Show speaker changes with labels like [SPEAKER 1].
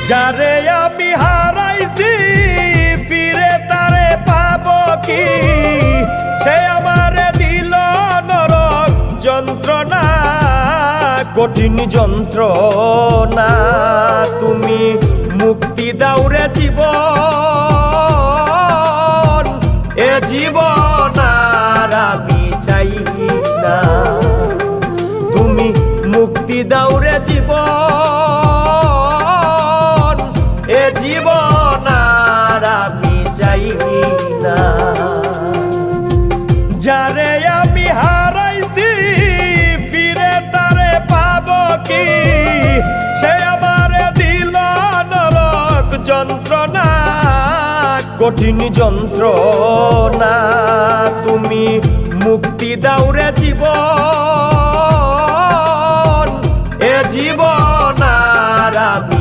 [SPEAKER 1] যারে আমি হারাইছি ফিরে তারে পাবো কি? সে আমারে দিল নরক যন্ত্রণা, কঠিন যন্ত্রণা। তুমি মুক্তি দাও রে জীবন, এ জীবন আর আমি চাই না। তুমি মুক্তি দাও রে জীবন, এ জীবন আর আমি চাই না। যারে আমি হারাইছি ফিরে তারে পাবো কি? সে আমারে দিল নরক যন্ত্রণা, কঠিন যন্ত্রণা। তুমি মুক্তি দাও রে জীবন, এ জীবন আর আমি